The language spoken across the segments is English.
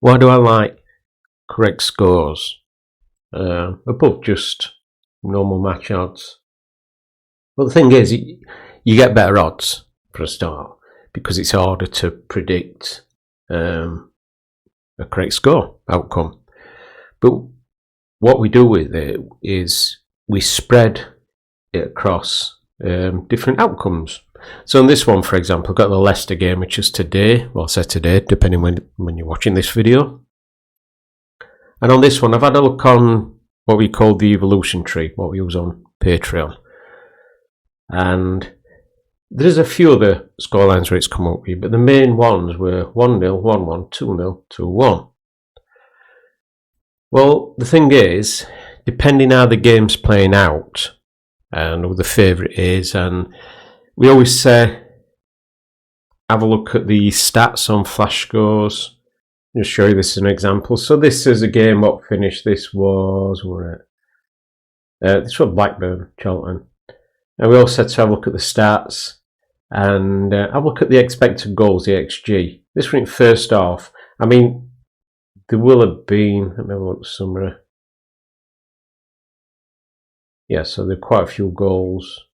Why do I like correct scores above just normal match odds? Well, the thing is, you get better odds for a start because it's harder to predict a correct score outcome. But what we do with it is we spread it across different outcomes. So on this one, for example, I've got the Leicester game, which is today. Well, I said today, depending when you're watching this video. And on this one, I've had a look on what we call the evolution tree, what we use on Patreon. And there's a few other scorelines where it's come up with, but the main ones were 1-0, 1-1, 2-0, 2-1. Well, the thing is, depending how the game's playing out and who the favourite is, and we always say have a look at the stats on flash scores. I'll show you this as an example. So this is a game what finished. This was Blackburn, Charlton. And we all said to have a look at the stats and have a look at the expected goals, the XG. This went first off. I mean, there will have been, let me have a look summary. Yeah, so there are quite a few goals.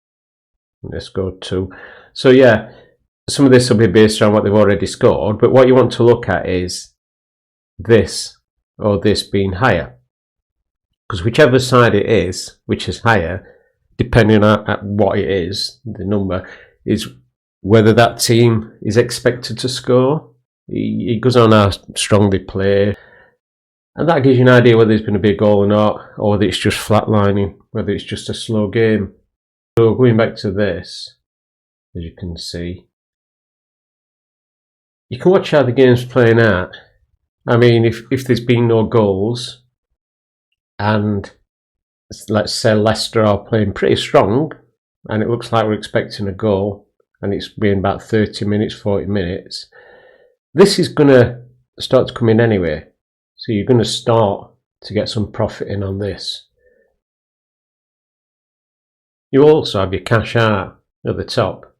They scored 2. So yeah, some of this will be based on what they've already scored, but what you want to look at is this or this being higher. Because whichever side it is, which is higher, depending on what it is, the number, is whether that team is expected to score. It goes on how strong they play. And that gives you an idea whether there's going to be a goal or not, or whether it's just flatlining, whether it's just a slow game. So going back to this, as you can see, you can watch how the game's playing out. I mean, if there's been no goals, and let's say Leicester are playing pretty strong, and it looks like we're expecting a goal, and it's been about 30 minutes, 40 minutes, this is going to start to come in anyway. So you're going to start to get some profit in on this. You also have your cash out at the top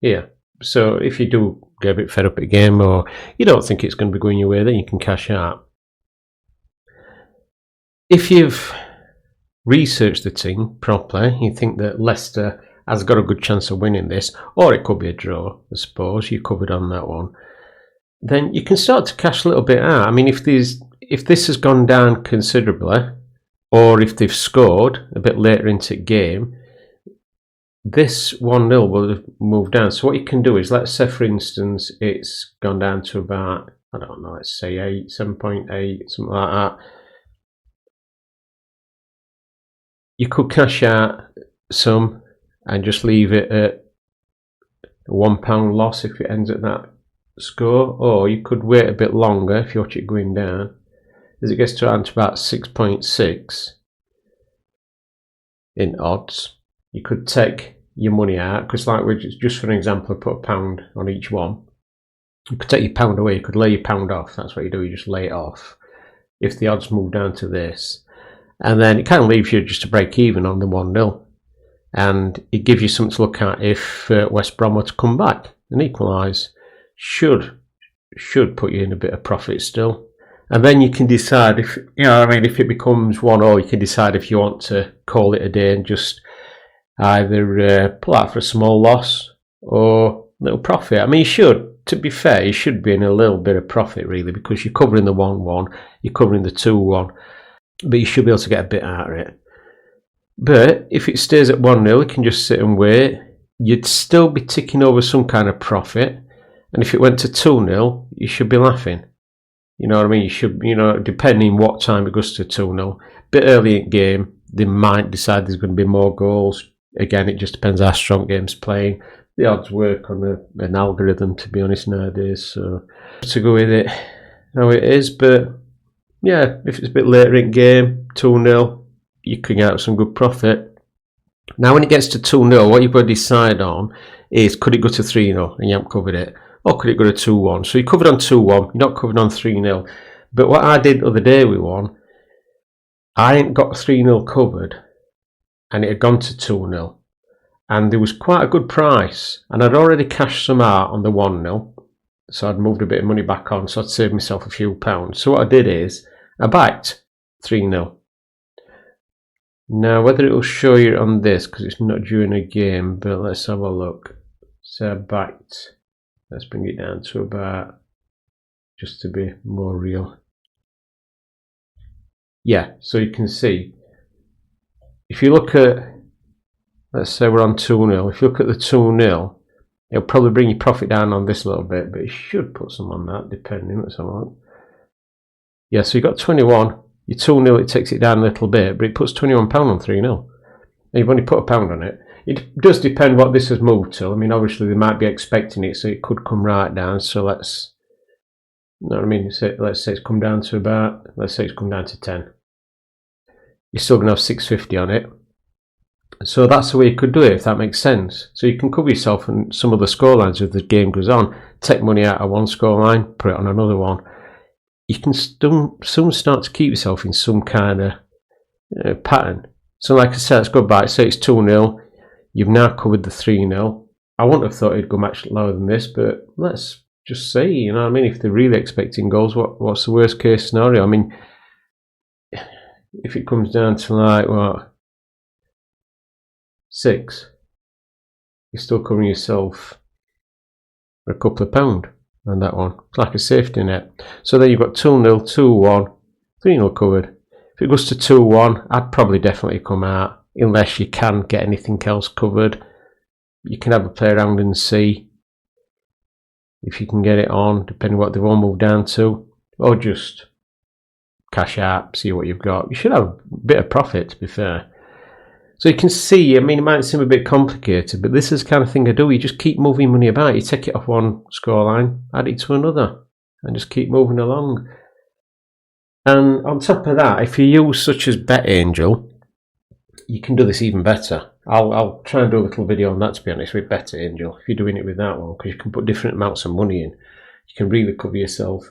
here. So if you do get a bit fed up at the game or you don't think it's going to be going your way, then you can cash out. If you've researched the team properly, you think that Leicester has got a good chance of winning this, or it could be a draw, I suppose, you covered on that one, then you can start to cash a little bit out. I mean, if this has gone down considerably, or if they've scored a bit later into the game, this 1-0 will have moved down. So what you can do is, let's say for instance it's gone down to about, I don't know, let's say 7.8, something like that. You could cash out some and just leave it at a £1 loss if it ends at that score, or you could wait a bit longer if you watch it going down as it gets down to about 6.6 in odds. You could take your money out, because like we just for an example, put £1 on each one. You could take your £1 away, you could lay your £1 off. That's what you do, you just lay it off if the odds move down to this, and then it kind of leaves you just to break even on the 1-0, and it gives you something to look at if West Brom were to come back and equalise. Should put you in a bit of profit still. And then you can decide if, if it becomes 1-1, you can decide if you want to call it a day and just either pull out for a small loss or a little profit. I mean, to be fair, you should be in a little bit of profit really, because you're covering the 1-1, you're covering the 2-1, but you should be able to get a bit out of it. But if it stays at 1-0, you can just sit and wait. You'd still be ticking over some kind of profit. And if it went to 2-0, you should be laughing. You know what I mean? You should, depending what time it goes to 2-0. Bit early in the game, they might decide there's going to be more goals. Again, it just depends how strong the game's playing. The odds work on an algorithm, to be honest, nowadays. So to go with it how it is. But yeah, if it's a bit later in the game, 2-0, you can get some good profit. Now, when it gets to 2-0, what you've got to decide on is, could it go to 3-0 and you haven't covered it? Or could it go to 2-1? So you're covered on 2-1, you're not covered on 3-0. But what I did the other day with one, I ain't got 3-0 covered, and it had gone to 2-0. And there was quite a good price, and I'd already cashed some out on the 1-0. So I'd moved a bit of money back on, so I'd saved myself a few pounds. So what I did is I backed 3-0. Now whether it will show you on this because it's not during a game, but let's have a look. So I backed, let's bring it down to about, just to be more real. Yeah, so you can see, if you look at, let's say we're on 2-0, if you look at the 2-0, it'll probably bring your profit down on this a little bit, but it should put some on that, depending. Let's have a look. Yeah, so you got 21, your 2-0, it takes it down a little bit, but it puts £21 on 3-0. You've only put £1 on it. It does depend what this has moved to. I mean, obviously they might be expecting it, so it could come right down. So let's, you know what I mean? Let's say it's come down to about, let's say it's come down to 10. You're still going to have 650 on it. So that's the way you could do it, if that makes sense. So you can cover yourself on some of the scorelines as the game goes on. Take money out of one scoreline, put it on another one. You can soon start to keep yourself in some kind of pattern. So like I said, let's go back. Say it's 2-0. You've now covered the 3-0. I wouldn't have thought it'd go much lower than this, but let's just see. You know what I mean? If they're really expecting goals, what's the worst case scenario? I mean, if it comes down to like, what, 6, you're still covering yourself for a couple of pound on that one. It's like a safety net. So then you've got 2-0, 2-1, 3-0 covered. If it goes to 2-1, I'd probably definitely come out, unless you can get anything else covered. You can have a play around and see if you can get it on, depending what they've all moved down to, or just cash out, see what you've got. You should have a bit of profit, to be fair. So you can see, I mean, it might seem a bit complicated, but this is the kind of thing I do. You just keep moving money about. You take it off one scoreline, add it to another, and just keep moving along. And on top of that, if you use such as BetAngel, you can do this even better. I'll try and do a little video on that, to be honest, with BetAngel, if you're doing it with that one, because you can put different amounts of money in. You can really cover yourself.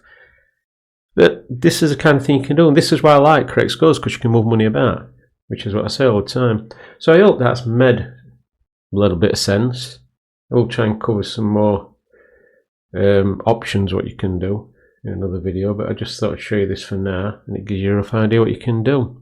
But this is the kind of thing you can do, and this is why I like Correct Scores, because you can move money about, which is what I say all the time. So I hope that's made a little bit of sense. I will try and cover some more options, what you can do, in another video, but I just thought I'd show you this for now, and it gives you a rough idea what you can do.